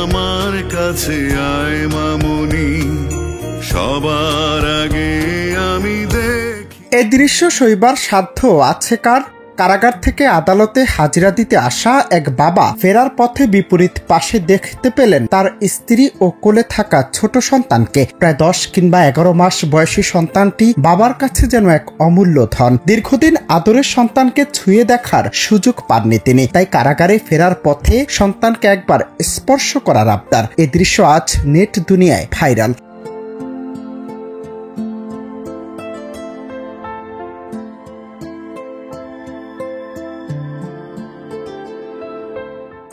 আমার কাছে আয় মামুনি, সবার আগে আমি দেখি। এই দৃশ্য সইবার সাধ্য আছে কার? কারাগার থেকে আদালতে হাজিরা দিতে আসা এক বাবা ফেরার পথে বিপরীত পাশে দেখতে পেলেন তার স্ত্রী ও কোলে থাকা ছোট সন্তানকে। প্রায় 10 কিংবা 11 মাস বয়সী সন্তানটি বাবার কাছে যেন এক অমূল্য ধন। দীর্ঘদিন আদরের সন্তানকে ছুঁয়ে দেখার সুযোগ পাননি তিনি, তাই কারাগারে ফেরার পথে সন্তানকে একবার স্পর্শ করার আবদার। এই দৃশ্য আজ নেট দুনিয়ায় ভাইরাল।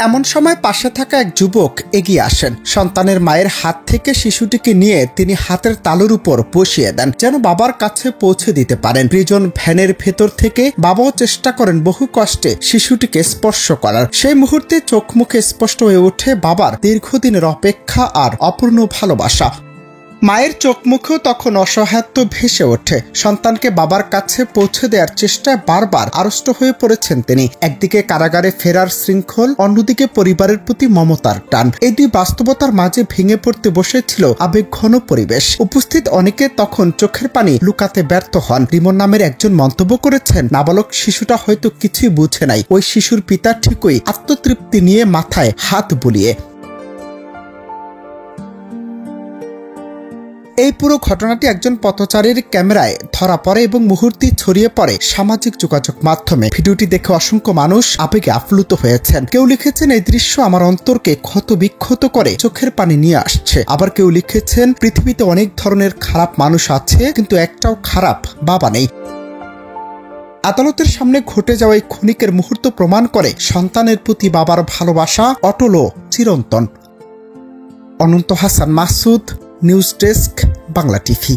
এমন সময় পাশে থাকা এক যুবক এগিয়ে আসেন। সন্তানের মায়ের হাত থেকে শিশুটিকে নিয়ে তিনি হাতের তালুর উপর বসিয়ে দেন, যেন বাবার কাছে পৌঁছে দিতে পারেন। প্রিজন ভ্যানের ভেতর থেকে বাবাও চেষ্টা করেন বহু কষ্টে শিশুটিকে স্পর্শ করার। সেই মুহূর্তে চোখ মুখে স্পষ্ট হয়ে ওঠে বাবার দীর্ঘদিনের অপেক্ষা আর অপূর্ণ ভালোবাসা। মায়ের চোখ মুখেও তখন অসহায়ত্ব ভেসে ওঠে। সন্তানকে বাবার কাছে পৌঁছে দেওয়ার চেষ্টায় বারবার আড়ষ্ট হয়ে পড়েছেন তিনি। একদিকে কারাগারে ফেরার শৃঙ্খল, অন্যদিকে পরিবারের প্রতি মমতার টান। এই দুই বাস্তবতার মাঝে ভেঙে পড়তে বসেছিল আবেগঘন পরিবেশ। উপস্থিত অনেকে তখন চোখের পানি লুকাতে ব্যর্থ হন। রিমন নামের একজন মন্তব্য করেছেন, নাবালক শিশুটা হয়তো কিছুই বুঝে নাই, ওই শিশুর পিতা ঠিকই আত্মতৃপ্তি নিয়ে মাথায় হাত বুলিয়ে। এই পুরো ঘটনাটি একজন পথচারীর ক্যামেরায় ধরা পড়ে এবং মুহূর্তে ছড়িয়ে পড়ে সামাজিক যোগাযোগ মাধ্যমে। ভিডিওটি দেখে অসংখ্য মানুষ আবেগে আপ্লুত হয়েছেন। কেউ লিখেছেন, এই দৃশ্য আমার অন্তরকে ক্ষত বিক্ষত করে চোখের পানি নিয়ে আসছে। আবার কেউ লিখেছেন, পৃথিবীতে অনেক ধরনের খারাপ মানুষ আছে, কিন্তু একটাও খারাপ বাবা নেই। আদালতের সামনে ঘটে যাওয়া এই ক্ষণিকের মুহূর্ত প্রমাণ করে সন্তানের প্রতি বাবার ভালোবাসা অটল ও চিরন্তন। Ananta Hasan Masud, news desk, Bangla TV.